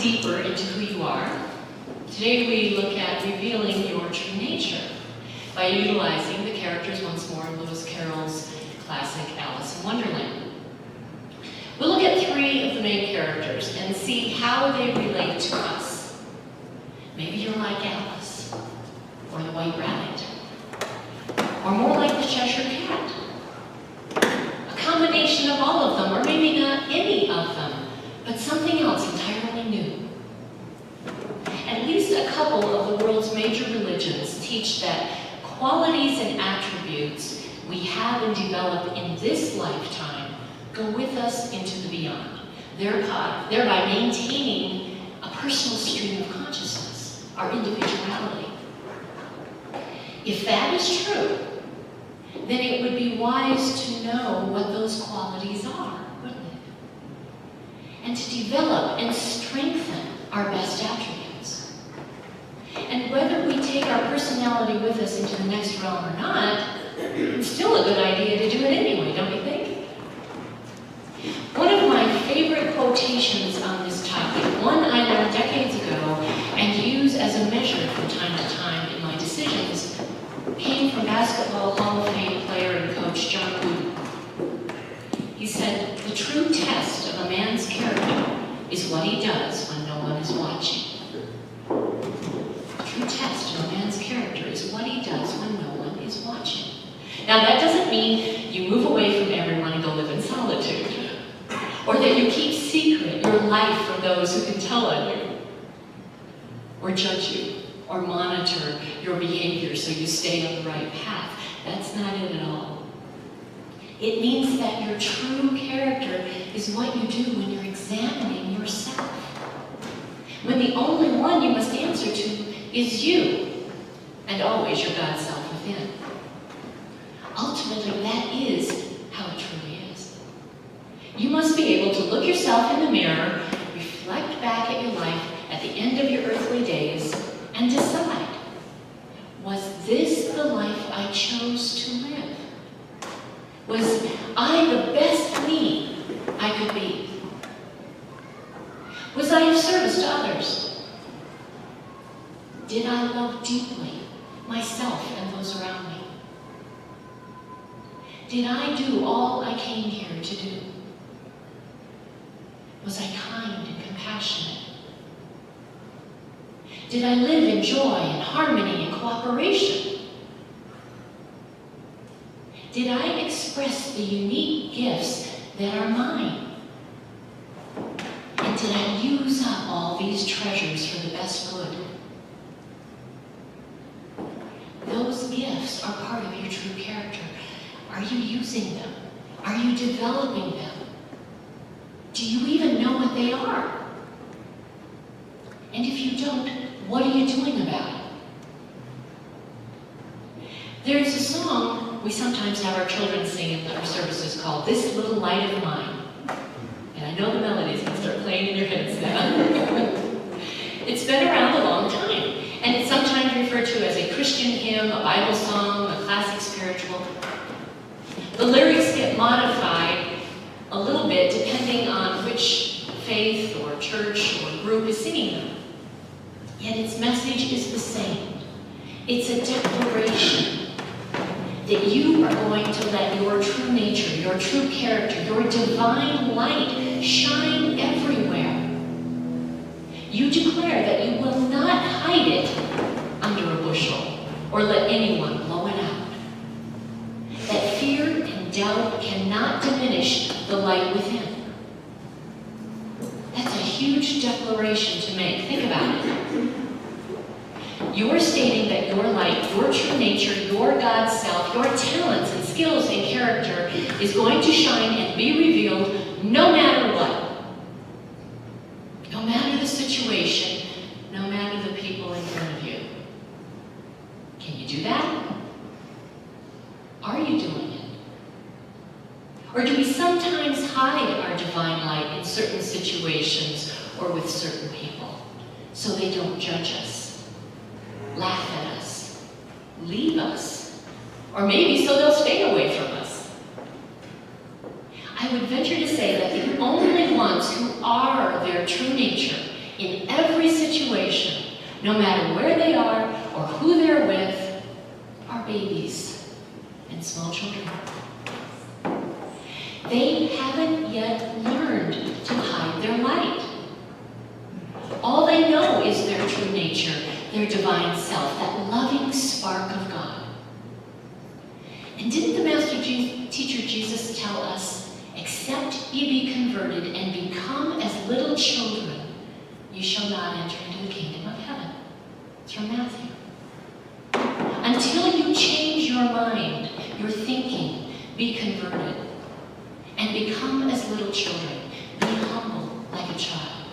deeper into who you are. Today we look at revealing your true nature by utilizing the characters once more in Lewis Carroll's classic Alice in Wonderland. We'll look at three of the main characters and see how they relate to us. Maybe you're like Alice, or the White Rabbit, or more like the Cheshire Cat. A combination of all of them, or maybe not any of them, but something else entirely new. At least a couple of the world's major religions teach that qualities and attributes we have and develop in this lifetime go with us into the beyond, thereby maintaining a personal stream of consciousness, our individuality. If that is true, then it would be wise to know what those qualities are, wouldn't it? And to develop and strengthen our best attributes. And whether we take our personality with us into the next realm or not, it's still a good idea to do it anyway, don't you think? One of my favorite quotations on this topic, one I learned decades ago and use as a measure from time to time in my decisions, came from Basketball Hall of Fame player and coach John Wooden. He said, "The true test of a man's character is what he does when no one is watching." The true test of a man's character is what he does when no one is watching. Now that doesn't mean you move away from everyone and go live in solitude, or that you keep secret your life from those who can tell on you, or judge you, or monitor your behavior so you stay on the right path. That's not it at all. It means that your true character is what you do when you're examining yourself. When the only one you must answer to is you, and always your God self within. Ultimately, that is how it truly is. You must be able to look yourself in the mirror, reflect back at your life at the end of your earthly days, and decide, was this the life I chose to live? Was I the best me I could be? Was I of service to others? Did I love deeply myself and those around me? Did I do all I came here to do? Was I kind and compassionate? Did I live in joy and harmony and cooperation? Did I express the unique gifts that are mine? And did I use up all these treasures for the best good? Those gifts are part of your true character. Are you using them? Are you developing them? Do you even know what they are? And if you don't, what are you doing about it? There's a song we sometimes have our children sing in our services called "This Little Light of Mine." And I know the melodies can start playing in your heads now. It's been around a long time, and it's sometimes referred to as a Christian hymn, a Bible song, a classic spiritual. The lyrics get modified a little bit depending on which faith or church or group is singing them. Yet its message is the same. It's a declaration that you are going to let your true nature, your true character, your divine light shine everywhere. You declare that you will not hide it under a bushel or let anyone blow it out. That fear and doubt cannot diminish the light within. That's a huge declaration to make. Think about it. You're stating that your light, your true nature, your God self, your talents and skills and character is going to shine and be revealed no matter what. No matter the situation, no matter the people in front of you. Can you do that? Are you doing it? Or do we sometimes hide our divine light in certain situations or with certain people so they don't judge us, laugh at us, leave us, or maybe so they'll stay away from us? I would venture to say that the only ones who are their true nature in every situation, no matter where they are or who they're with, are babies and small children. They haven't yet learned to hide their light. All they know is their true nature, their divine self, that loving spark of God. And didn't the Master Teacher Jesus tell us, except ye be converted and become as little children, you shall not enter into the kingdom of heaven? It's from Matthew. Until you change your mind, your thinking, be converted, and become as little children, be humble like a child.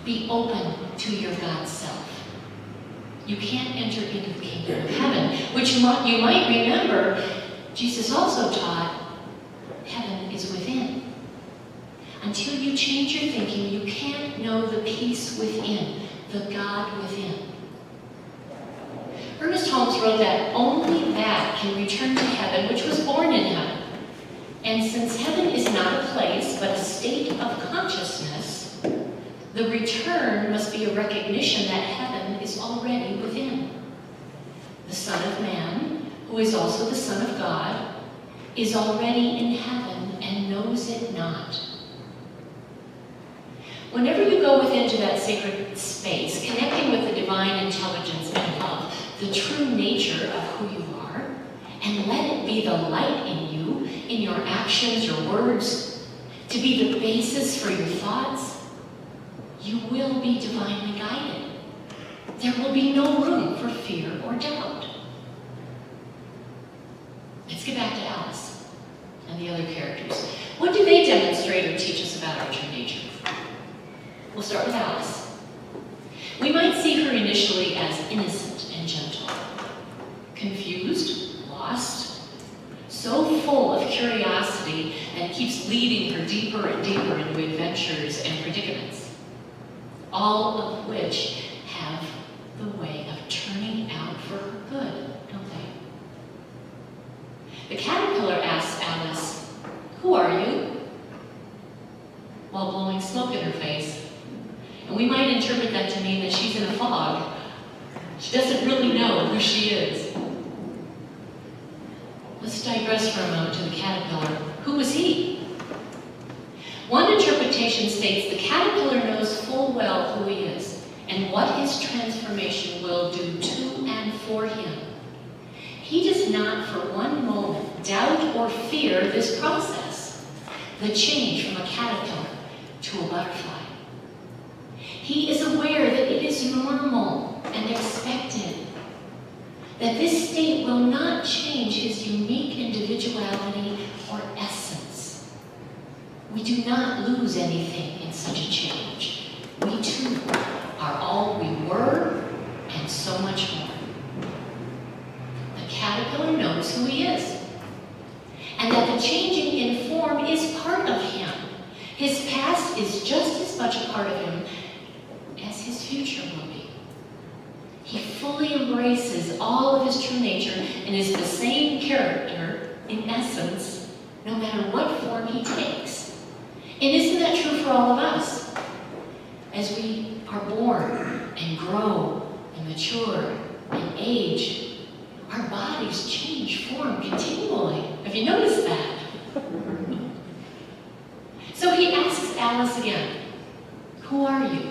Be open to your God self. You can't enter into the kingdom of heaven, which you might remember, Jesus also taught, heaven is within. Until you change your thinking, you can't know the peace within, the God within. Ernest Holmes wrote that only that can return to heaven which was born in heaven. And since heaven is not a place, but a state of consciousness, the return must be a recognition that heaven is already within. The Son of Man, who is also the Son of God, is already in heaven and knows it not. Whenever you go within to that sacred space, connecting with the divine intelligence and love, the true nature of who you are, and let it be the light in you, in your actions, your words, to be the basis for your thoughts, you will be divinely guided. There will be no room for fear or doubt. Let's get back to Alice and the other characters. What do they demonstrate or teach us about our true nature? We'll start with Alice. We might see her initially as innocent and gentle, confused, lost, so full of curiosity that keeps leading her deeper and deeper into adventures and predicaments, all of which have the way of turning out for her good, don't they? The caterpillar asks Alice, "Who are you?" while blowing smoke in her face. And we might interpret that to mean that she's in a fog. She doesn't really know who she is. Let's digress for a moment to the caterpillar. Who was he? One interpretation states the caterpillar knows full well who he is and what his transformation will do to and for him. He does not for one moment doubt or fear this process, the change from a caterpillar to a butterfly. He is aware that it is normal and expected, that this state will not change his unique individuality or essence. We do not lose anything in such a change. We too are all we were and so much more. The caterpillar knows who he is, and that the changing in form is part of him. His past is just as much a part of him as his future will be. He fully embraces all of his true nature and is the same character, in essence, no matter what form he takes. And isn't that true for all of us? As we are born and grow and mature and age, our bodies change form continually. Have you noticed that? So he asks Alice again, "Who are you?"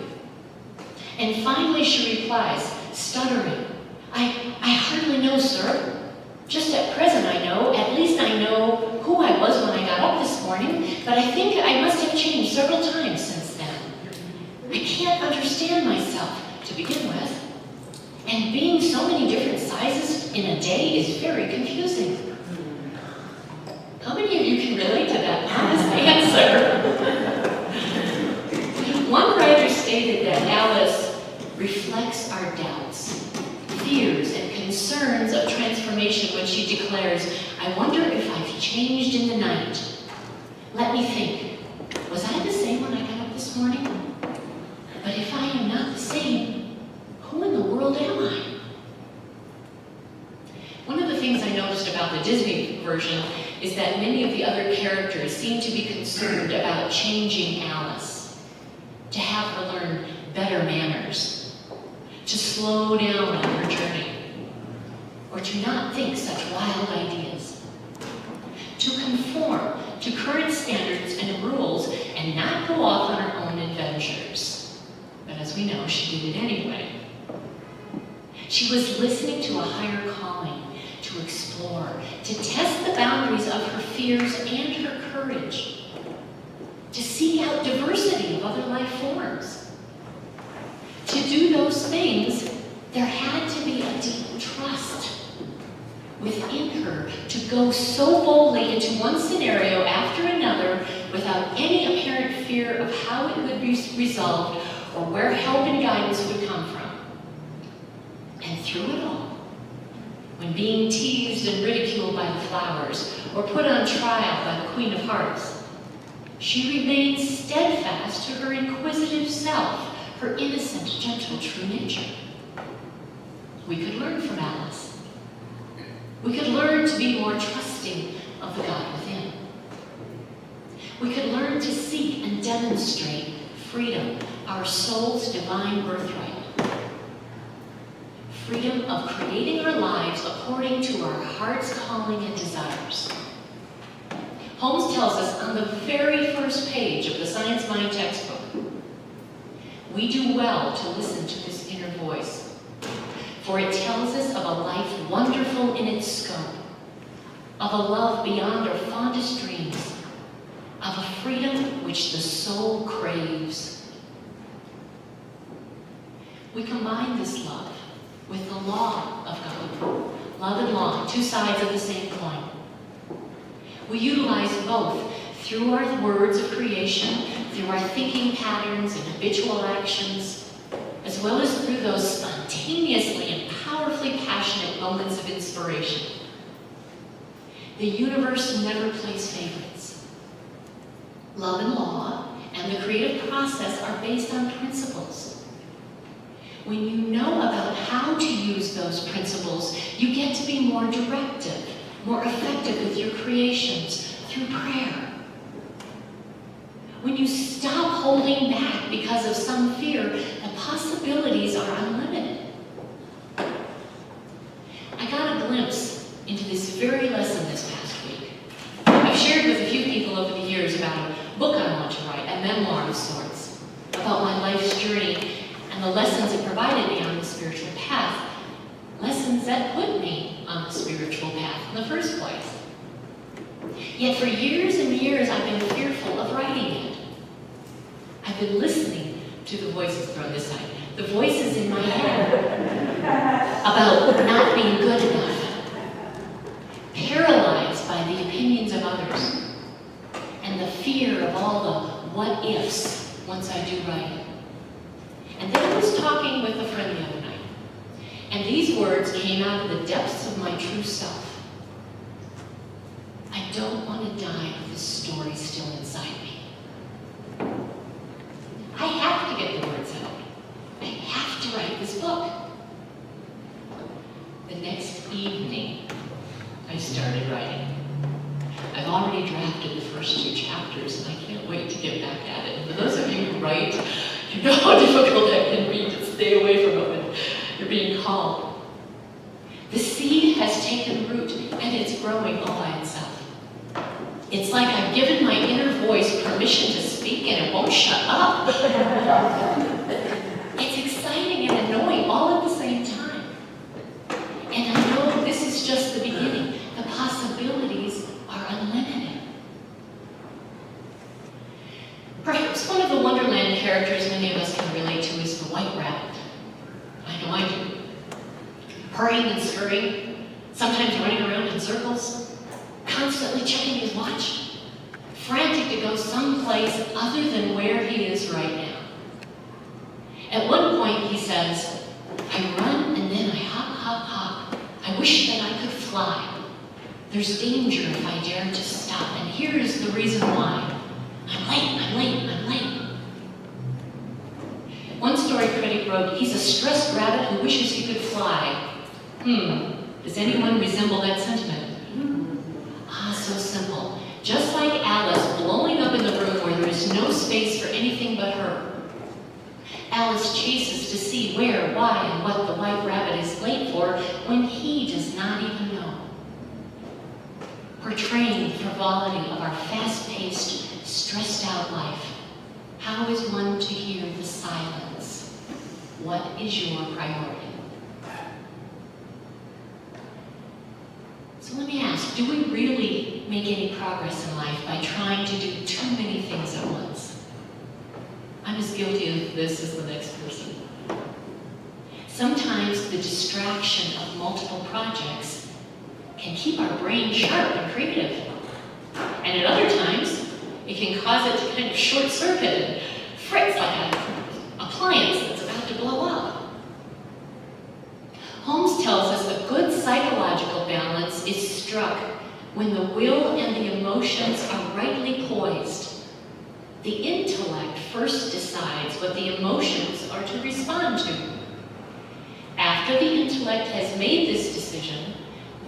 And finally she replies, stuttering, I hardly know, sir. Just at present I know, at least I know who I was when I got up this morning, but I think I must have changed several times since then. I can't understand myself to begin with, and being so many different sizes in a day is very confusing." How many of you can relate to that honest answer? One writer stated that Alice reflects our doubts, fears, and concerns of transformation when she declares, "I wonder if I've changed in the night. Let me think, was I the same when I got up this morning? But if I am not the same, who in the world am I?" One of the things I noticed about the Disney version is that many of the other characters seem to be concerned about changing Alice, to have her learn better manners, to slow down on her journey, or to not think such wild ideas, to conform to current standards and rules and not go off on her own adventures. But as we know, she did it anyway. She was listening to a higher calling, to explore, to test the boundaries of her fears and her courage, to seek out diversity of other life forms. To do those things, there had to be a deep trust within her to go so boldly into one scenario after another without any apparent fear of how it would be resolved or where help and guidance would come from. And through it all, when being teased and ridiculed by the flowers or put on trial by the Queen of Hearts, she remained steadfast to her inquisitive self, her innocent, gentle, true nature. We could learn from Alice. We could learn to be more trusting of the God within. We could learn to seek and demonstrate freedom, our soul's divine birthright. Freedom of creating our lives according to our heart's calling and desires. Holmes tells us on the very first page of the Science Mind textbook, we do well to listen to this inner voice, for it tells us of a life wonderful in its scope, of a love beyond our fondest dreams, of a freedom which the soul craves. We combine this love with the law of God. Love and law, two sides of the same coin. We utilize both through our words of creation, through our thinking patterns and habitual actions, as well as through those spontaneously and powerfully passionate moments of inspiration. The universe never plays favorites. Love and law and the creative process are based on principles. When you know about how to use those principles, you get to be more directive, more effective with your creations through prayer. When you stop holding back because of some fear, the possibilities are unlimited. I got a glimpse into this very lesson this past week. I've shared with a few people over the years about a book I want to write, a memoir of sorts, about my life's journey and the lessons it provided me on the spiritual path, lessons that put me on the spiritual path in the first place. Yet for years and years, I've been fearful of writing it. I've been listening to the voices from this side, the voices in my head about not being good enough, paralyzed by the opinions of others, and the fear of all the what-ifs once I do write. And then I was talking with a friend the other night, and these words came out of the depths of my true self. I don't want to die with this story still inside me. I have to get the words out. I have to write this book. The next evening, I started writing. I've already drafted the first 2 chapters, and I can't wait to get back at it. For those of you who write, you know how difficult that can be to stay away from it when you're being called. The seed has taken root, and it's growing all by itself. It's like I've given my inner voice permission to speak, and it won't shut up. It's exciting and annoying all at the same time. And I know this is just the beginning. The possibilities are unlimited. Perhaps one of the Wonderland characters many of us can relate to is the white rabbit. I know I do. Hurrying and scurrying, sometimes running around in circles, constantly checking his watch, frantic to go someplace other than where he is right now. At one point he says, I run and then I hop, hop, hop. I wish that I could fly. There's danger if I dare to stop, and here is the reason why. I'm late, I'm late, I'm late. One story critic wrote, he's a stressed rabbit who wishes he could fly. Does anyone resemble that sentiment? Ah, so simple. Just like Alice blowing up in the room where there is no space for anything but her. Alice chases to see where, why, and what the white rabbit is late for when he does not even know. Portraying the frivolity of our fast-paced, stressed-out life, how is one to hear the silence? What is your priority? So let me ask, do we really make any progress in life by trying to do too many things at once? I'm as guilty of this as the next person. Sometimes the distraction of multiple projects can keep our brain sharp and creative. And at other times, it can cause it to kind of short-circuit and fritz like an appliance that's about to blow up. Holmes tells us a good psychological balance is struck when the will and the emotions are rightly poised. The intellect first decides what the emotions are to respond to. After the intellect has made this decision,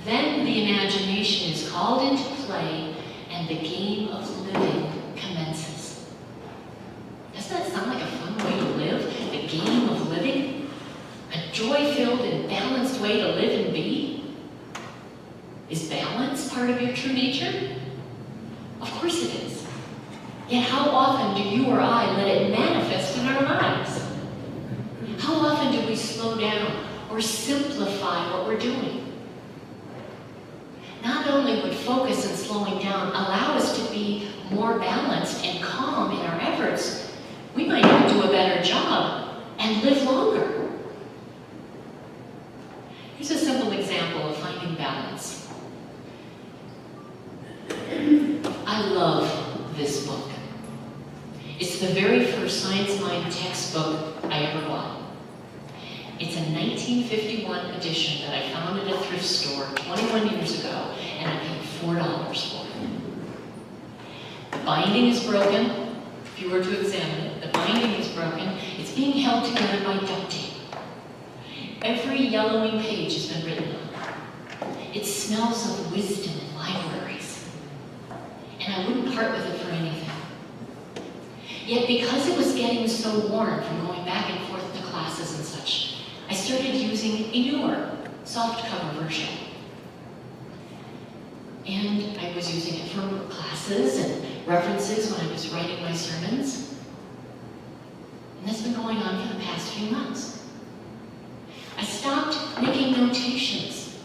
then the imagination is called into play and the game of living commences. Doesn't that sound like a fun way to live? The game of living? A joy-filled and balanced way to live and be? Is balance part of your true nature? Of course it is. Yet how often do you or I let it manifest in our lives? How often do we slow down or simplify what we're doing? Not only would focus and slowing down allow us to be more balanced and calm in our efforts, we might even do a better job and live longer. Here's a simple example of finding balance. I love this book. It's the very first Science Mind textbook I ever bought. It's a 1951 edition that I found at a thrift store 21 years ago, and I paid $4 for it. The binding is broken. If you were to examine it, the binding is broken. It's being held together by duct tape. Every yellowing page has been written on. It smells of wisdom in libraries, and I wouldn't part with it for anything. Yet because it was getting so worn from going back and forth to classes and such, I started using a newer, softcover version. And I was using it for classes and references when I was writing my sermons. And that's been going on for the past few months. I stopped making notations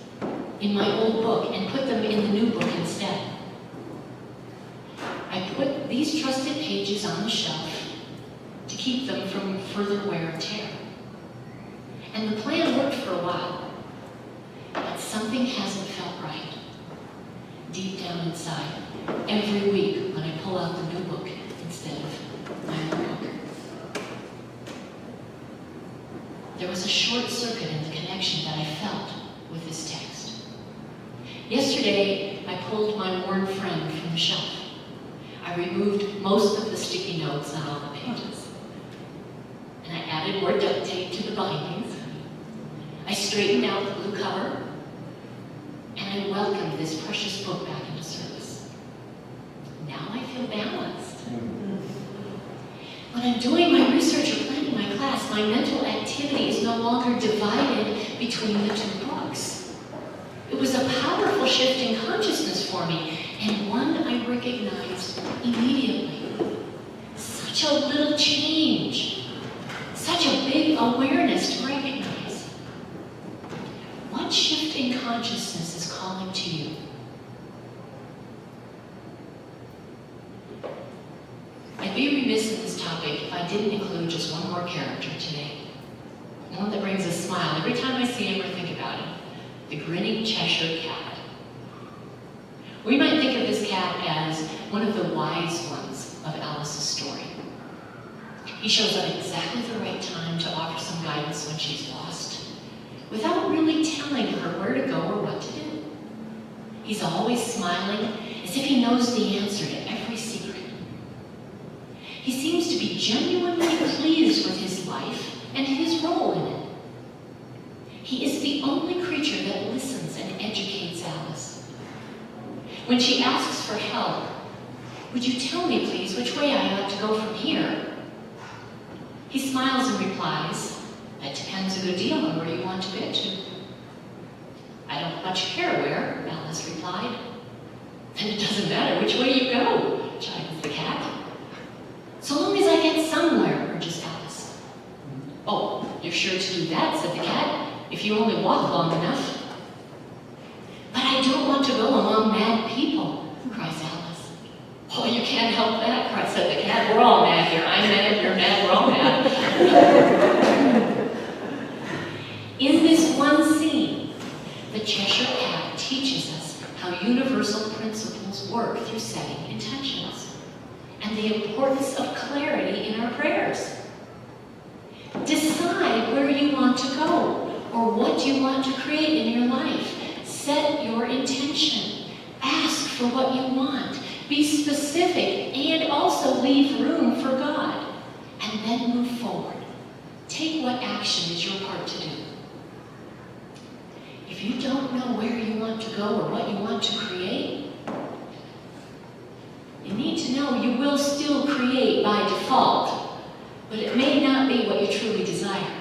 in my old book and put them in the new book instead. I put these trusted pages on the shelf to keep them from further wear and tear. And the plan worked for a while, but something hasn't felt right. Deep down inside, every week when I pull out the new book instead of my old book. There was a short circuit in the connection that I felt with this text. Yesterday, I pulled my worn friend from the shelf. I removed most of the sticky notes on all the pages. And I added more duct tape to the bindings. I straightened out the blue cover, and I welcomed this precious book back into service. Now I feel balanced. When I'm doing my research or planning my class, my mental activity is no longer divided between the two books. It was a powerful shift in consciousness for me, and one I recognized immediately. Such a little change, such a big awareness to recognize. What shift in consciousness is calling to you? I'd be remiss in this topic if I didn't include just one more character today. One that brings a smile every time I see him or think about him. The grinning Cheshire Cat. We might think of this cat as one of the wise ones of Alice's story. He shows up at exactly the right time to offer some guidance when she's lost, without really telling her where to go or what to do. He's always smiling, as if he knows the answer to every secret. He seems to be genuinely pleased with his life and his role in it. He is the only creature that listens and educates Alice. When she asks for help, "Would you tell me, please, which way I ought to go from here?" He smiles and replies, "That depends a good deal on where you want to get to." "I don't much care where," Alice replied. "Then it doesn't matter which way you go," chides the cat. "So long as I get somewhere," urges Alice. "Oh, you're sure to do that," said the cat, "if you only walk long enough." "But I don't want to go among mad people," cries Alice. "Oh, you can't help that," said the cat. "We're all mad here. I'm mad, you're mad, we're all mad." In this one scene, the Cheshire Cat teaches us how universal principles work through setting intentions and the importance of clarity in our prayers. Decide where you want to go or what you want to create in your life. Set your intention. Ask for what you want. Be specific and also leave room for God. And then move forward. Take what action is your part to do. If you don't know where you want to go or what you want to create, you need to know you will still create by default, but it may not be what you truly desire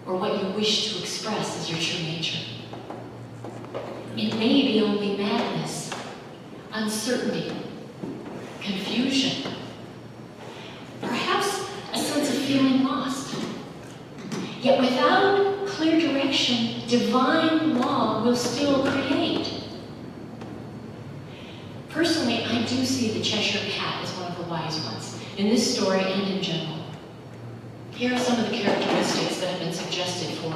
or what you wish to express as your true nature. It may be only madness, uncertainty, confusion, perhaps a sense of feeling lost. Yet without clear direction, divine law will still create. Personally, I do see the Cheshire Cat as one of the wise ones, in this story and in general. Here are some of the characteristics that have been suggested for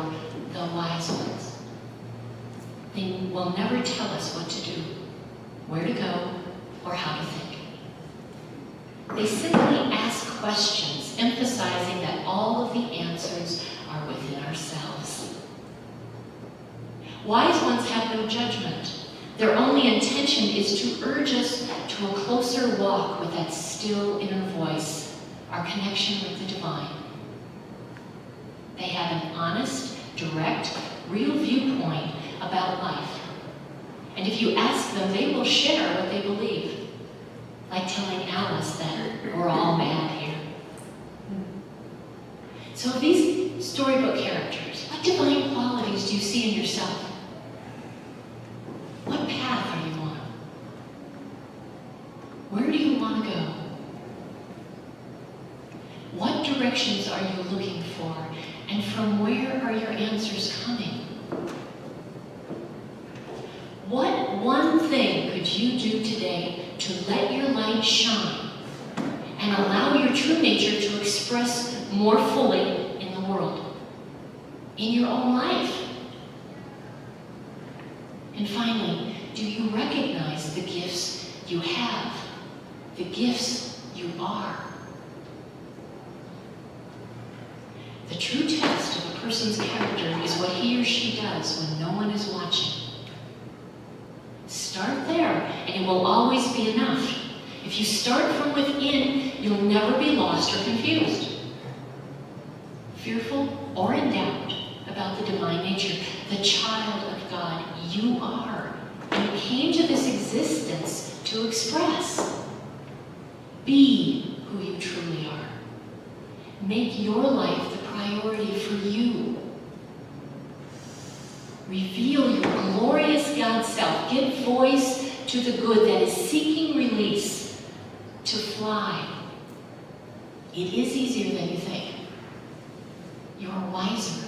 the wise ones. They will never tell us what to do, where to go, or how to think. They simply ask questions, emphasizing that all of the answers are within ourselves. Wise ones have no judgment. Their only intention is to urge us to a closer walk with that still inner voice, our connection with the divine. They have an honest, direct, real viewpoint about life. And if you ask them, they will share what they believe. Like telling Alice that we're all mad here. So of these storybook characters, what divine qualities do you see in yourself? What path are you on? Where do you want to go? What directions are you looking for? And from where are your answers coming? What one thing could you do today to let your light shine and allow your true nature to express more fully in the world, in your own life? And finally, do you recognize the gifts you have, the gifts you are? The true test of a person's character is what he or she does when no one is watching. Start there, and it will always be enough. If you start from within, you'll never be lost or confused, fearful or in doubt about the divine nature. The child of God you are, and came to this existence to express. Be who you truly are. Make your life the priority for you. Reveal your glorious God self. Give voice to the good that is seeking release to fly. It is easier than you think. You are wiser.